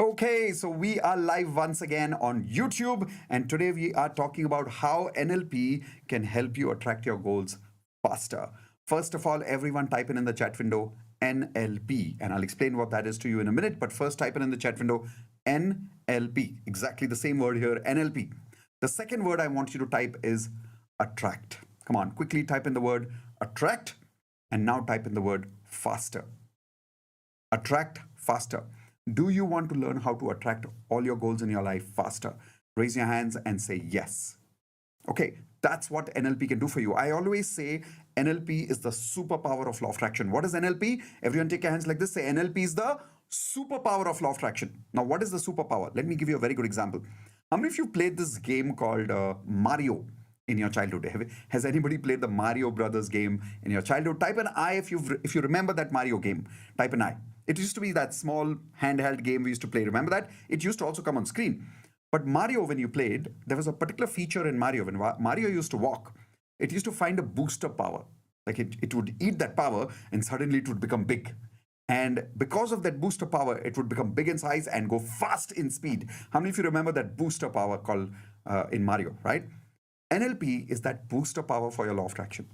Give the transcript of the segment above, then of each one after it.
Okay, so we are live once again on YouTube, and today we are talking about how NLP can help you attract your goals faster. First of all, everyone type in the chat window NLP, and I'll explain what that is to you in a minute. But first, type in the chat window NLP, exactly the same word here, NLP. The second word I want you to type is attract. Come on, quickly type in the word attract, and now type in the word faster. Attract faster. Do you want to learn how to attract all your goals in your life faster? Raise your hands and say yes. Okay, that's what NLP can do for you. I always say NLP is the superpower of law of attraction. What is NLP? Everyone take your hands like this. Say NLP is the superpower of law of attraction. Now, what is the superpower? Let me give you a very good example. How many of you played this game called Mario in your childhood? Has anybody played the Mario Brothers game in your childhood? Type an I if you remember that Mario game. Type an I. It used to be that small handheld game we used to play. Remember that? It used to also come on screen. But Mario, when you played, there was a particular feature in Mario. When Mario used to walk, it used to find a booster power. Like it would eat that power and suddenly it would become big. And because of that booster power, it would become big in size and go fast in speed. How many of you remember that booster power called in Mario, right? NLP is that booster power for your law of attraction.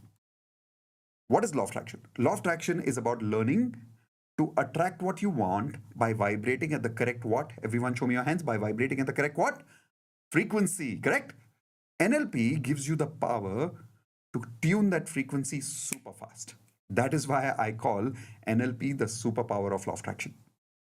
What is law of attraction? Law of attraction is about learning to attract what you want by vibrating at the correct what? Everyone show me your hands. By vibrating at the correct what? Frequency, correct? NLP gives you the power to tune that frequency super fast. That is why I call NLP the superpower of law of attraction.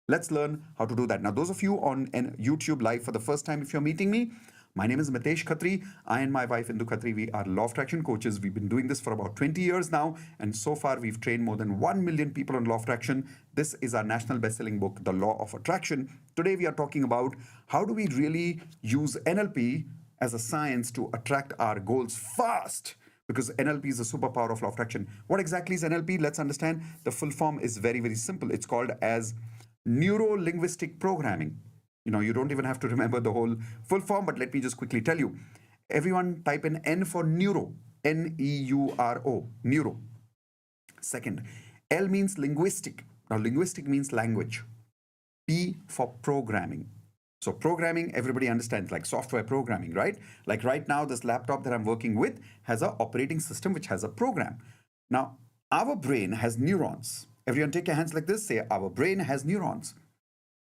Let's learn how to do that. Now, those of you on YouTube live for the first time, if you're meeting me, my name is Mitesh Khatri. I and my wife Indu Khatri, we are law of attraction coaches. We've been doing this for about 20 years now. And so far, we've trained more than 1 million people on law of attraction. This is our national best-selling book, The Law of Attraction. Today, we are talking about how do we really use NLP as a science to attract our goals fast, because NLP is a superpower of law of attraction. What exactly is NLP? Let's understand. The full form is very, very simple. It's called as Neuro Linguistic Programming. You don't even have to remember the whole full form, but let me just quickly tell you. Everyone type in N for neuro, Neuro, neuro. Second, L means linguistic. Now, linguistic means language. P for programming. So programming, everybody understands, like software programming, right? Like right now, this laptop that I'm working with has an operating system which has a program. Now, our brain has neurons. Everyone take your hands like this. Say, our brain has neurons.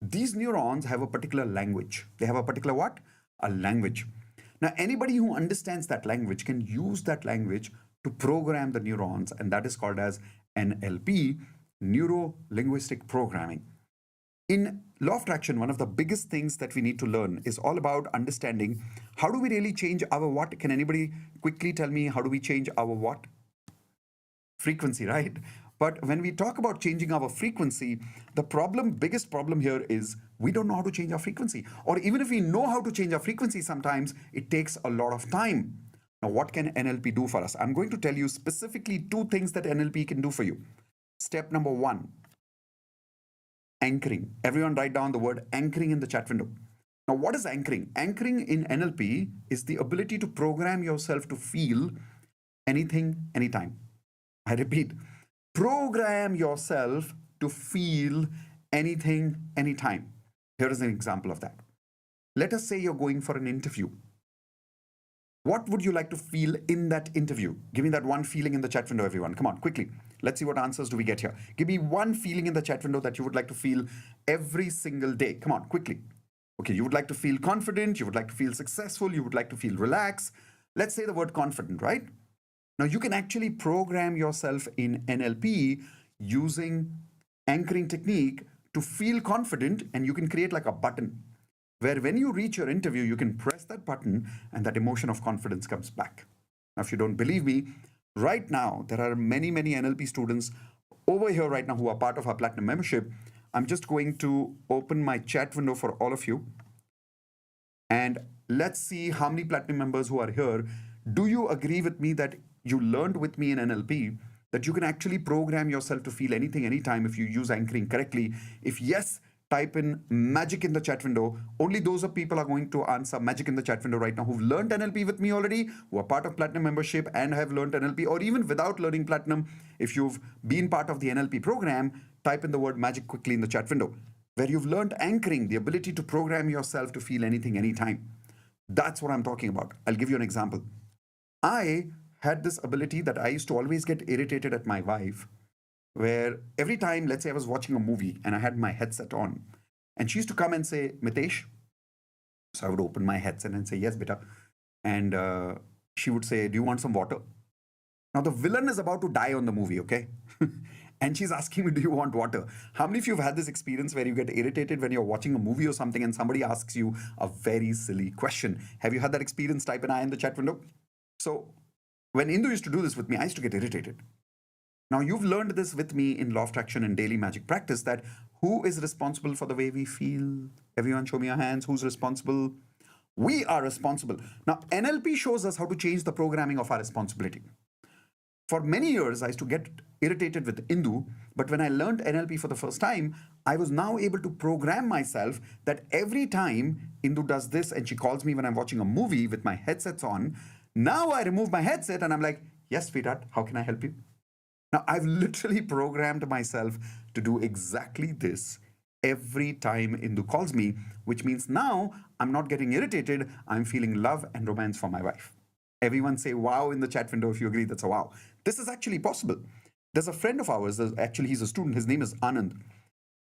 These neurons have a particular language. They have a particular what? A language. Now, anybody who understands that language can use that language to program the neurons, and that is called as NLP, Neuro-Linguistic Programming. In law of attraction, one of the biggest things that we need to learn is all about understanding how do we really change our what? Can anybody quickly tell me how do we change our what? Frequency, right? But when we talk about changing our frequency, the biggest problem here is we don't know how to change our frequency. Or even if we know how to change our frequency, sometimes it takes a lot of time. Now, what can NLP do for us? I'm going to tell you specifically 2 things that NLP can do for you. Step number 1, anchoring. Everyone write down the word anchoring in the chat window. Now, what is anchoring? Anchoring in NLP is the ability to program yourself to feel anything, anytime. I repeat, program yourself to feel anything, anytime. Here is an example of that. Let us say you're going for an interview. What would you like to feel in that interview? Give me that one feeling in the chat window, everyone. Come on, quickly. Let's see what answers do we get here. Give me one feeling in the chat window that you would like to feel every single day. Come on, quickly. Okay, you would like to feel confident. You would like to feel successful. You would like to feel relaxed. Let's say the word confident, right? Now, you can actually program yourself in NLP using anchoring technique to feel confident, and you can create like a button where when you reach your interview, you can press that button and that emotion of confidence comes back. Now, if you don't believe me, right now, there are many, many NLP students over here right now who are part of our Platinum membership. I'm just going to open my chat window for all of you. And let's see how many Platinum members who are here. Do you agree with me that you learned with me in NLP that you can actually program yourself to feel anything, anytime if you use anchoring correctly? If yes, type in magic in the chat window. Only those of people are going to answer magic in the chat window right now who've learned NLP with me already, who are part of Platinum membership and have learned NLP, or even without learning Platinum, if you've been part of the NLP program, type in the word magic quickly in the chat window. where you've learned anchoring, the ability to program yourself to feel anything, anytime. That's what I'm talking about. I'll give you an example. I had this ability that I used to always get irritated at my wife, where every time, let's say I was watching a movie and I had my headset on, and she used to come and say, Mitesh. So I would open my headset and say, yes, beta. And she would say, do you want some water? Now, the villain is about to die on the movie, okay? And she's asking me, do you want water? How many of you have had this experience where you get irritated when you're watching a movie or something and somebody asks you a very silly question? Have you had that experience? Type an I in the chat window. So when Indu used to do this with me, I used to get irritated. Now, you've learned this with me in law of attraction and daily magic practice, that who is responsible for the way we feel? Everyone show me your hands. Who's responsible? We are responsible. Now, NLP shows us how to change the programming of our responsibility. For many years, I used to get irritated with Indu, but when I learned NLP for the first time, I was now able to program myself that every time Indu does this and she calls me when I'm watching a movie with my headsets on, now I remove my headset and I'm like, yes, sweetheart, how can I help you? Now, I've literally programmed myself to do exactly this every time Indu calls me, which means now I'm not getting irritated. I'm feeling love and romance for my wife. Everyone say wow in the chat window if you agree that's a wow. This is actually possible. There's a friend of ours, actually he's a student, his name is Anand.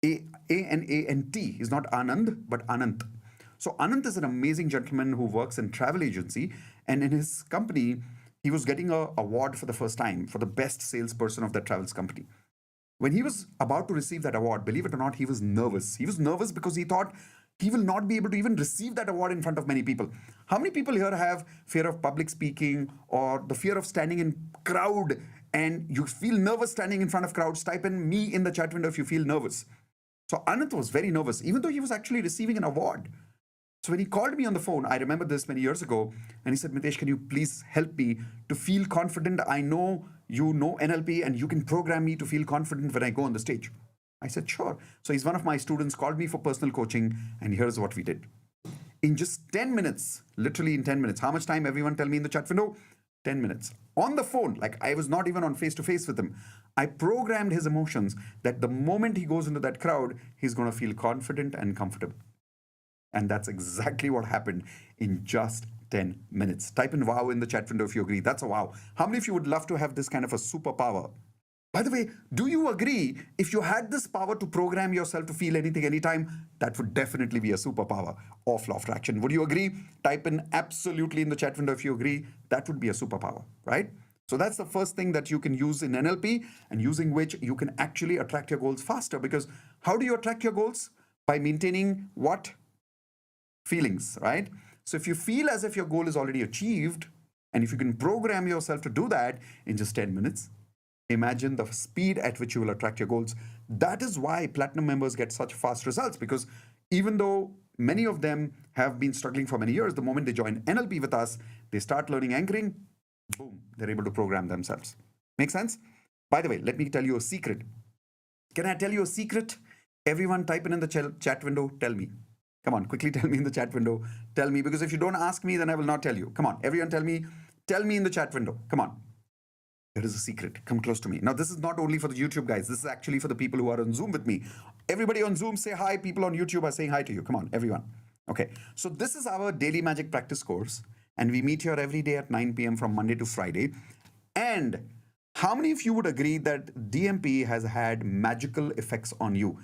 A-N-A-N-T. He's not Anand, but Anant. So Anant is an amazing gentleman who works in travel agency, and in his company, he was getting an award for the first time for the best salesperson of that travels company. When he was about to receive that award, believe it or not, he was nervous. He was nervous because he thought he will not be able to even receive that award in front of many people. How many people here have fear of public speaking or the fear of standing in crowd and you feel nervous standing in front of crowds? Type in me in the chat window if you feel nervous. So Anant was very nervous, even though he was actually receiving an award. So when he called me on the phone, I remember this many years ago, and he said, Mitesh, can you please help me to feel confident? I know you know NLP and you can program me to feel confident when I go on the stage. I said, sure. So he's one of my students, called me for personal coaching, and here's what we did. In just 10 minutes, literally in 10 minutes, how much time, everyone tell me in the chat window? 10 minutes. On the phone, like I was not even on face-to-face with him. I programmed his emotions that the moment he goes into that crowd, he's going to feel confident and comfortable. And that's exactly what happened in just 10 minutes. Type in wow in the chat window if you agree. That's a wow. How many of you would love to have this kind of a superpower? By the way, do you agree if you had this power to program yourself to feel anything, anytime, that would definitely be a superpower of law of attraction? Would you agree? Type in absolutely in the chat window if you agree. That would be a superpower, right? So that's the first thing that you can use in NLP, and using which you can actually attract your goals faster. Because how do you attract your goals? By maintaining what? Feelings, right? So if you feel as if your goal is already achieved, and if you can program yourself to do that in just 10 minutes, imagine the speed at which you will attract your goals. That is why platinum members get such fast results, because even though many of them have been struggling for many years, the moment they join NLP with us, they start learning anchoring, boom, they're able to program themselves. Make sense? By the way, let me tell you a secret. Can I tell you a secret? Everyone type in the chat window, tell me. Come on, quickly tell me in the chat window. Tell me, because if you don't ask me, then I will not tell you. Come on, everyone tell me. Tell me in the chat window. Come on. There is a secret. Come close to me. Now, this is not only for the YouTube guys. This is actually for the people who are on Zoom with me. Everybody on Zoom, say hi. People on YouTube are saying hi to you. Come on, everyone. Okay. So this is our daily magic practice course. And we meet here every day at 9 p.m. from Monday to Friday. And how many of you would agree that DMP has had magical effects on you?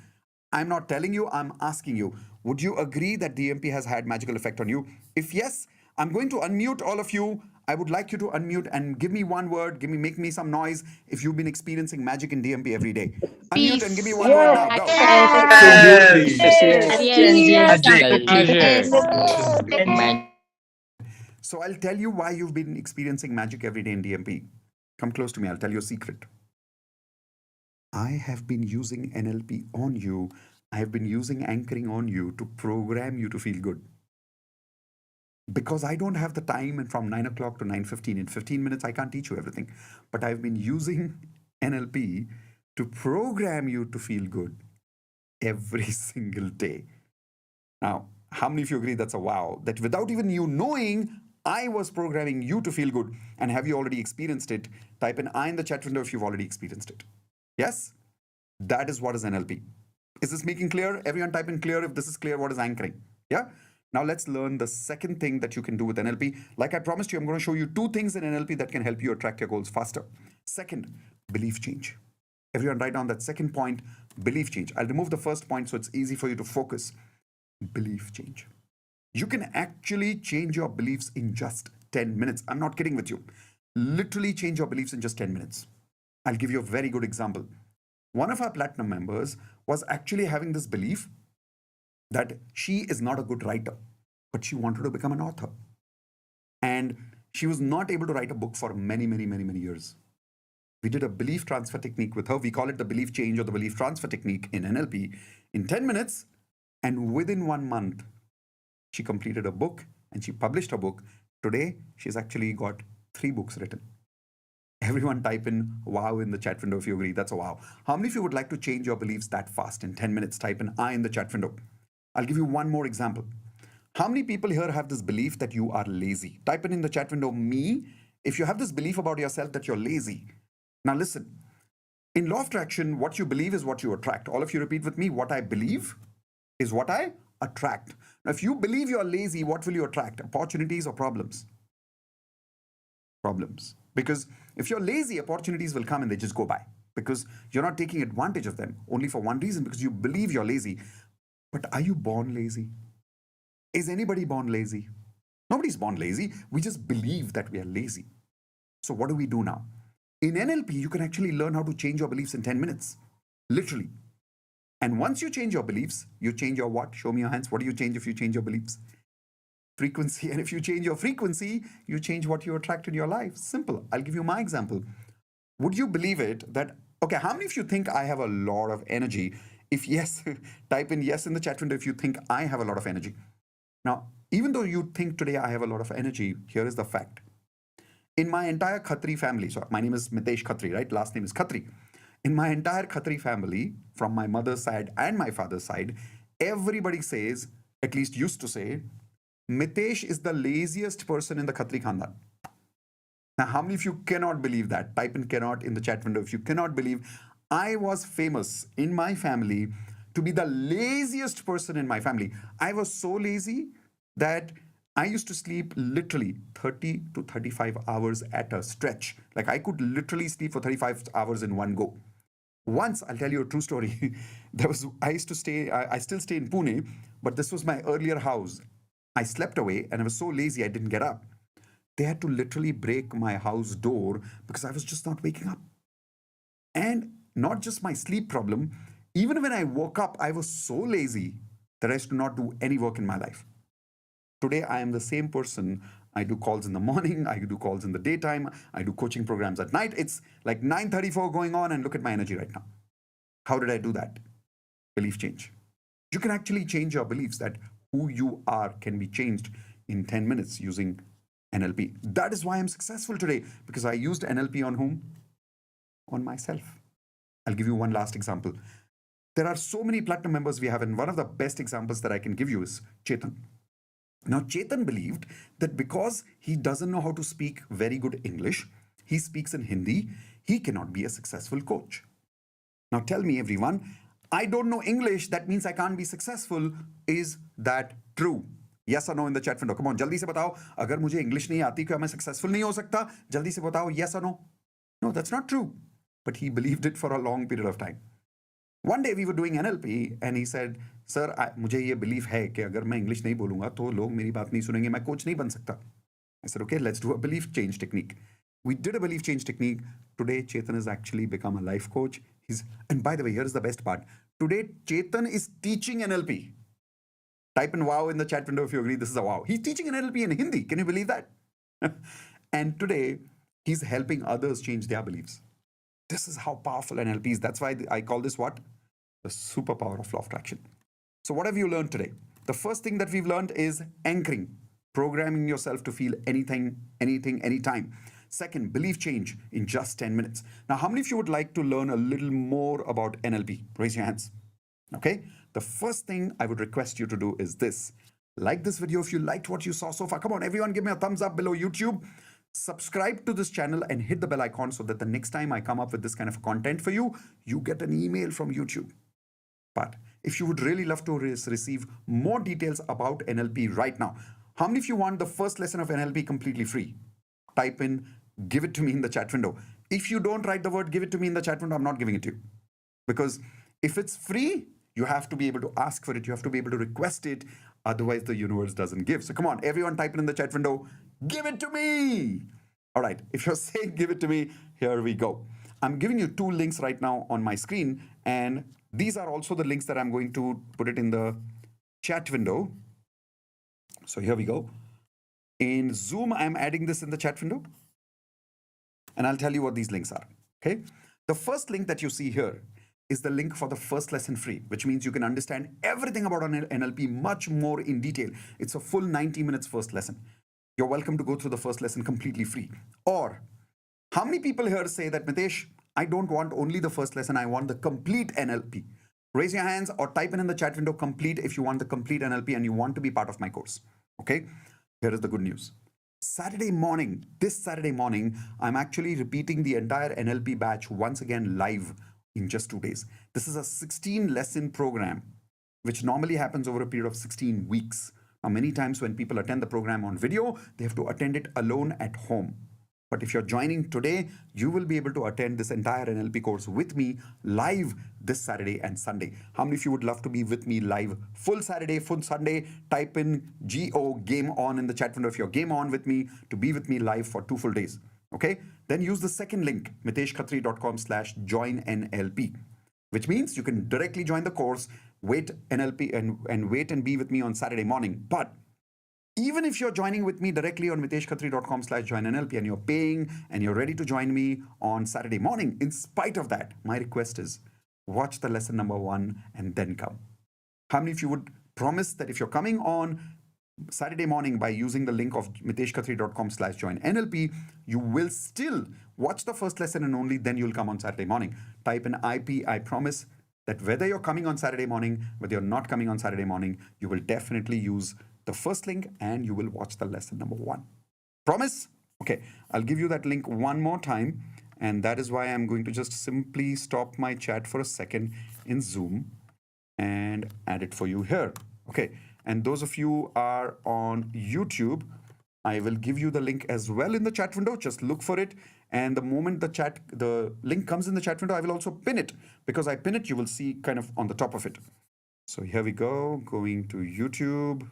I'm not telling you, I'm asking you. Would you agree that DMP has had magical effect on you? If yes, I'm going to unmute all of you. I would like you to unmute and give me one word, make me some noise if you've been experiencing magic in DMP every day. Unmute and give me one word now. Go. Yes. So I'll tell you why you've been experiencing magic every day in DMP. Come close to me, I'll tell you a secret. I have been using NLP on you. I have been using anchoring on you to program you to feel good. Because I don't have the time, and from 9 o'clock to 9:15, in 15 minutes, I can't teach you everything. But I've been using NLP to program you to feel good every single day. Now, how many of you agree that's a wow? That without even you knowing, I was programming you to feel good. And have you already experienced it? Type in I in the chat window if you've already experienced it. Yes? That is what is NLP. Is this making clear? Everyone type in clear if this is clear. What is anchoring? Yeah. Now let's learn the second thing that you can do with NLP. Like I promised you, I'm going to show you two things in NLP that can help you attract your goals faster. Second, belief change. Everyone write down that second point, belief change. I'll remove the first point so it's easy for you to focus. Belief change. You can actually change your beliefs in just 10 minutes. I'm not kidding with you. Literally change your beliefs in just 10 minutes. I'll give you a very good example. One of our platinum members was actually having this belief that she is not a good writer, but she wanted to become an author. And she was not able to write a book for many, many, many, many years. We did a belief transfer technique with her. We call it the belief change or the belief transfer technique in NLP in 10 minutes. And within 1 month, she completed a book and she published a book. Today, she's actually got 3 books written. Everyone type in wow in the chat window if you agree. That's a wow. How many of you would like to change your beliefs that fast in 10 minutes? Type in I in the chat window. I'll give you one more example. How many people here have this belief that you are lazy? Type in the chat window, me. If you have this belief about yourself that you're lazy. Now listen, in law of attraction, what you believe is what you attract. All of you repeat with me, what I believe is what I attract. Now, if you believe you're lazy, what will you attract? Opportunities or problems? Problems. Because if you're lazy, opportunities will come and they just go by because you're not taking advantage of them only for one reason, because you believe you're lazy. But are you born lazy? Is anybody born lazy? Nobody's born lazy. We just believe that we are lazy. So what do we do now? In NLP, you can actually learn how to change your beliefs in 10 minutes. Literally. And once you change your beliefs, you change your what? Show me your hands. What do you change if you change your beliefs? Frequency. And if you change your frequency, you change what you attract in your life. Simple. I'll give you my example. Would you believe it that, okay, how many of you think I have a lot of energy? If yes, type in yes in the chat window if you think I have a lot of energy. Now, even though you think today I have a lot of energy, here is the fact. In my entire Khatri family, so my name is Mitesh Khatri, right? Last name is Khatri. In my entire Khatri family, from my mother's side and my father's side, everybody says, at least used to say, Mitesh is the laziest person in the Khatri Khandan. Now, how many of you cannot believe that? Type in cannot in the chat window if you cannot believe. I was famous in my family to be the laziest person in my family. I was so lazy that I used to sleep literally 30 to 35 hours at a stretch. Like I could literally sleep for 35 hours in one go. Once, I'll tell you a true story. I still stay in Pune, but this was my earlier house. I slept away and I was so lazy I didn't get up. They had to literally break my house door because I was just not waking up. And not just my sleep problem, even when I woke up, I was so lazy that I used to not do any work in my life. Today, I am the same person. I do calls in the morning, I do calls in the daytime, I do coaching programs at night. It's like 9:34 going on and look at my energy right now. How did I do that? Belief change. You can actually change your beliefs that who you are can be changed in 10 minutes using NLP. That is why I'm successful today, because I used NLP on whom? On myself. I'll give you one last example. There are so many platinum members we have, and one of the best examples that I can give you is Chetan. Now, Chetan believed that because he doesn't know how to speak very good English, he speaks in Hindi, he cannot be a successful coach. Now, tell me, everyone, I don't know English, that means I can't be successful. Is that true? Yes or no in the chat window. Come on, जल्दी से बताओ. अगर मुझे English नहीं आती, क्या मैं successful नहीं हो सकता? जल्दी से बताओ, yes or no? No, that's not true. But he believed it for a long period of time. One day we were doing NLP and he said, sir, मुझे ये belief है कि अगर मैं English नहीं बोलूँगा तो लोग मेरी बात नहीं सुनेंगे, मैं coach नहीं बन सकता. I said, okay, let's do a belief change technique. We did a belief change technique. Today, Chetan has actually become a life coach. And by the way, here's the best part. Today, Chetan is teaching NLP. Type in wow in the chat window if you agree this is a wow. He's teaching NLP in Hindi. Can you believe that? And today, he's helping others change their beliefs. This is how powerful NLP is. That's why I call this what? The superpower of law of attraction. So what have you learned today? The first thing that we've learned is anchoring, programming yourself to feel anything, anytime. Second, belief change in just 10 minutes. Now, how many of you would like to learn a little more about NLP? Raise your hands. Okay? The first thing I would request you to do is this. Like this video if you liked what you saw so far. Come on, everyone, give me a thumbs up below YouTube. Subscribe to this channel and hit the bell icon so that the next time I come up with this kind of content for you, you get an email from YouTube. But if you would really love to receive more details about NLP right now. How many of you want the first lesson of NLP completely free? Type in give it to me in the chat window. If you don't write the word give it to me in the chat window, I'm not giving it to you. Because if it's free, you have to be able to ask for it. You have to be able to request it. Otherwise, the universe doesn't give. So come on, everyone type it in the chat window. Give it to me. All right. If you're saying give it to me, here we go. I'm giving you two links right now on my screen. And these are also the links that I'm going to put it in the chat window. So here we go. In Zoom, I'm adding this in the chat window. And I'll tell you what these links are. Okay. The first link that you see here is the link for the first lesson free, which means you can understand everything about NLP much more in detail. It's a full 90 minutes first lesson. You're welcome to go through the first lesson completely free. Or how many people here say that, Mitesh, I don't want only the first lesson, I want the complete NLP? Raise your hands or type in the chat window complete if you want the complete NLP and you want to be part of my course. Okay, here is the good news. This Saturday morning, I'm actually repeating the entire NLP batch once again live in just 2 days. This is a 16 lesson program, which normally happens over a period of 16 weeks. Now, many times when people attend the program on video, they have to attend it alone at home. But if you're joining today, you will be able to attend this entire NLP course with me live this Saturday and Sunday. How many of you would love to be with me live full Saturday, full Sunday? Type in GO, game on in the chat window if you're game on with me to be with me live for 2 full days. Okay? Then use the second link, miteshkhatri.com/joinnlp, which means you can directly join the course, wait NLP and wait and be with me on Saturday morning. But even if you're joining with me directly on miteshkhatri.com/joinnlp and you're paying and you're ready to join me on Saturday morning, in spite of that, my request is watch the lesson number 1 and then come. How many of you would promise that if you're coming on Saturday morning by using the link of miteshkhatri.com/joinnlp, you will still watch the first lesson and only then you'll come on Saturday morning? Type in IP. I promise that whether you're coming on Saturday morning, whether you're not coming on Saturday morning, you will definitely use the first link and you will watch the lesson number 1. Promise? Okay, I'll give you that link one more time. And that is why I'm going to just simply stop my chat for a second in Zoom and add it for you here. Okay, and those of you are on YouTube, I will give you the link as well in the chat window. Just look for it. And the moment the link comes in the chat window, I will also pin it. Because I pin it, you will see kind of on the top of it. So here we go, going to YouTube.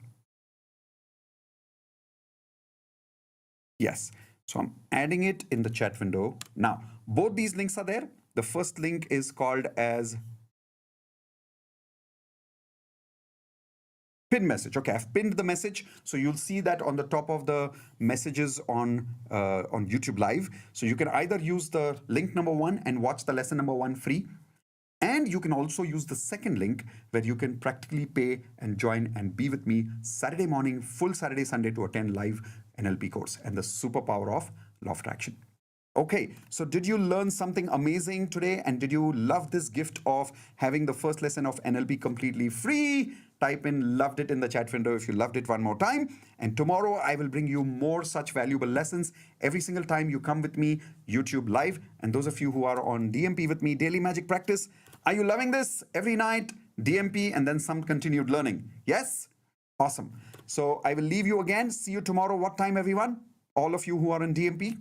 Yes, so I'm adding it in the chat window. Now, both these links are there. The first link is called as pin message. Okay, I've pinned the message. So you'll see that on the top of the messages on YouTube Live. So you can either use the link number 1 and watch the lesson number 1 free. And you can also use the second link where you can practically pay and join and be with me Saturday morning, full Saturday, Sunday to attend live NLP course and the superpower of law of attraction. Okay, so did you learn something amazing today? And did you love this gift of having the first lesson of NLP completely free? Type in loved it in the chat window if you loved it one more time. And tomorrow I will bring you more such valuable lessons every single time you come with me YouTube live. And those of you who are on DMP with me, Daily Magic Practice, are you loving this? Every night, DMP and then some continued learning. Yes? Awesome. So I will leave you again. See you tomorrow. What time, everyone? All of you who are on DMP?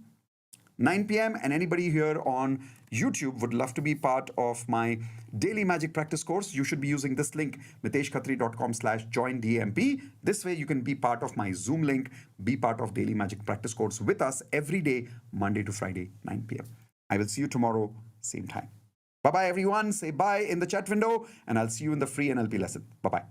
9 p.m. and anybody here on YouTube would love to be part of my daily magic practice course, you should be using this link, miteshkhatri.com/joindmp. This way you can be part of my Zoom link, be part of daily magic practice course with us every day, Monday to Friday, 9 p.m. I will see you tomorrow, same time. Bye-bye, everyone. Say bye in the chat window, and I'll see you in the free NLP lesson. Bye-bye.